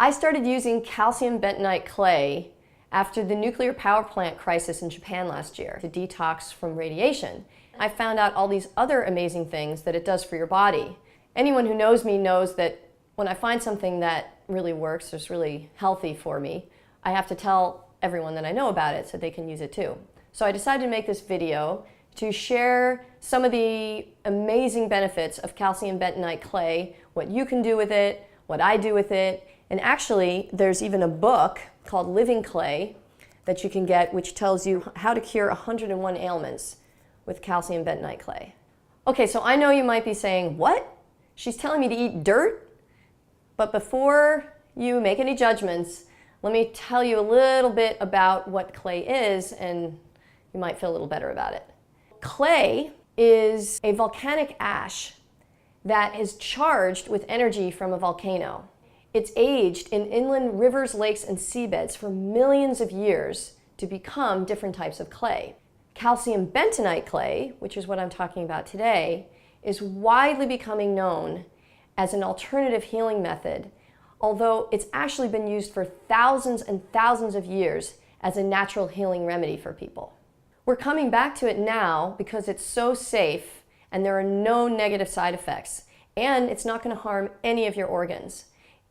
I started using calcium bentonite clay after the nuclear power plant crisis in Japan last year to detox from radiation. I found out all these other amazing things that it does for your body. Anyone who knows me knows that when I find something that really works, is really healthy for me, I have to tell everyone that I know about it so they can use it too. So I decided to make this video to share some of the amazing benefits of calcium bentonite clay, what you can do with it, what I do with it, and actually there's even a book called Living Clay that you can get which tells you how to cure 101 ailments with calcium bentonite clay. Okay, so I know you might be saying, what? She's telling me to eat dirt? But before you make any judgments, let me tell you a little bit about what clay is, and you might feel a little better about it. Clay is a volcanic ash that is charged with energy from a volcano. It's aged in inland rivers, lakes, and seabeds for millions of years to become different types of clay. Calcium bentonite clay, which is what I'm talking about today, is widely becoming known as an alternative healing method, although it's actually been used for thousands and thousands of years as a natural healing remedy for people. We're coming back to it now because it's so safe and there are no negative side effects, and it's not going to harm any of your organs.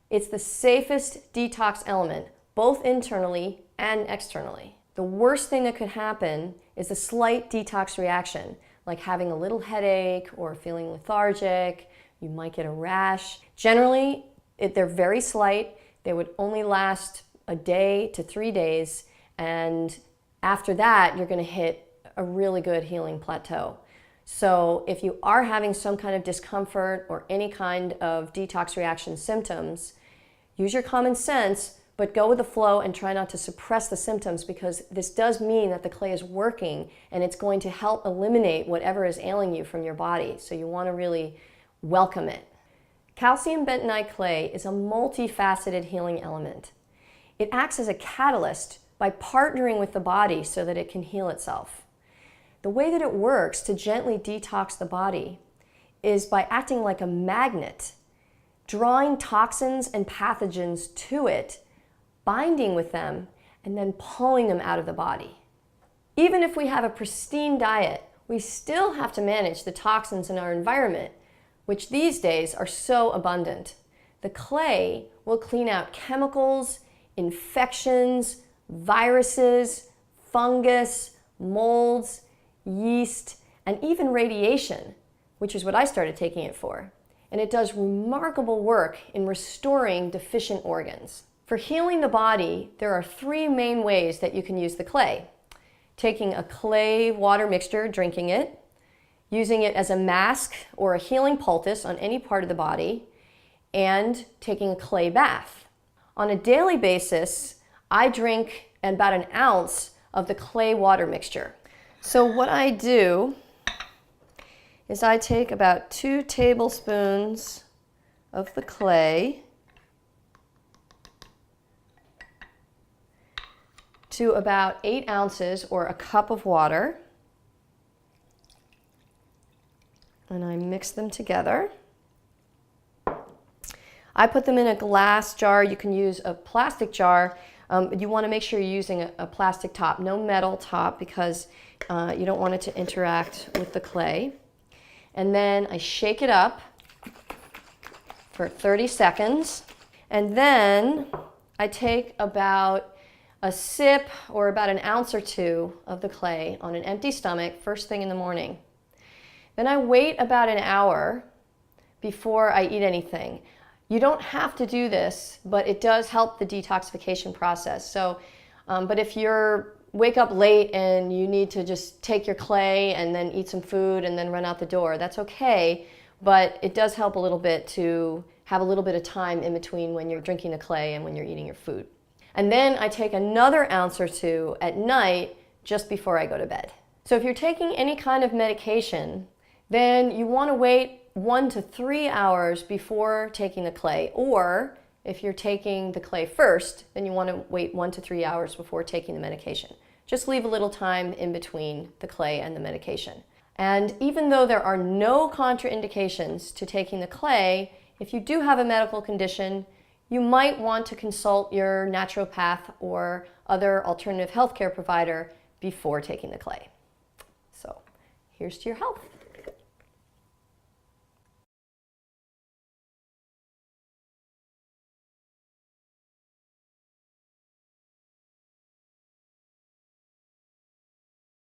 It's the safest detox element, both internally and externally. The worst thing that could happen is a slight detox reaction, like having a little headache or feeling lethargic. You might get a rash. Generally, they're very slight. They would only last a day to 3 days, and after that, you're going to hit a really good healing plateau. So if you are having some kind of discomfort or any kind of detox reaction symptoms, use your common sense, but go with the flow and try not to suppress the symptoms, because this does mean that the clay is working and it's going to help eliminate whatever is ailing you from your body. So you want to really welcome it. Calcium bentonite clay is a multifaceted healing element. It acts as a catalyst by partnering with the body so that it can heal itself. The way that it works to gently detox the body is by acting like a magnet, drawing toxins and pathogens to it, binding with them, and then pulling them out of the body. Even if we have a pristine diet, we still have to manage the toxins in our environment, which these days are so abundant. The clay will clean out chemicals, infections, viruses, fungus, molds, yeast, and even radiation, which is what I started taking it for. And it does remarkable work in restoring deficient organs. For healing the body, there are 3 main ways that you can use the clay. Taking a clay water mixture, drinking it, using it as a mask or a healing poultice on any part of the body, and taking a clay bath. On a daily basis, I drink about an ounce of the clay water mixture. So what I do is I take about 2 tablespoons of the clay to about 8 ounces or a cup of water, and I mix them together. I put them in a glass jar. You can use a plastic jar. You want to make sure you're using a plastic top, no metal top, because you don't want it to interact with the clay. And then I shake it up for 30 seconds. And then I take about a sip or about an ounce or 2 of the clay on an empty stomach first thing in the morning. Then I wait about an hour before I eat anything. You don't have to do this, but it does help the detoxification process. So, but if you're wake up late and you need to just take your clay and then eat some food and then run out the door, that's okay. But it does help a little bit to have a little bit of time in between when you're drinking the clay and when you're eating your food. And then I take another ounce or 2 at night just before I go to bed. So if you're taking any kind of medication, then you want to wait 1 to 3 hours before taking the clay, or if you're taking the clay first, then you want to wait 1 to 3 hours before taking the medication. Just leave a little time in between the clay and the medication. And even though there are no contraindications to taking the clay, if you do have a medical condition, you might want to consult your naturopath or other alternative healthcare provider before taking the clay. So, here's to your health.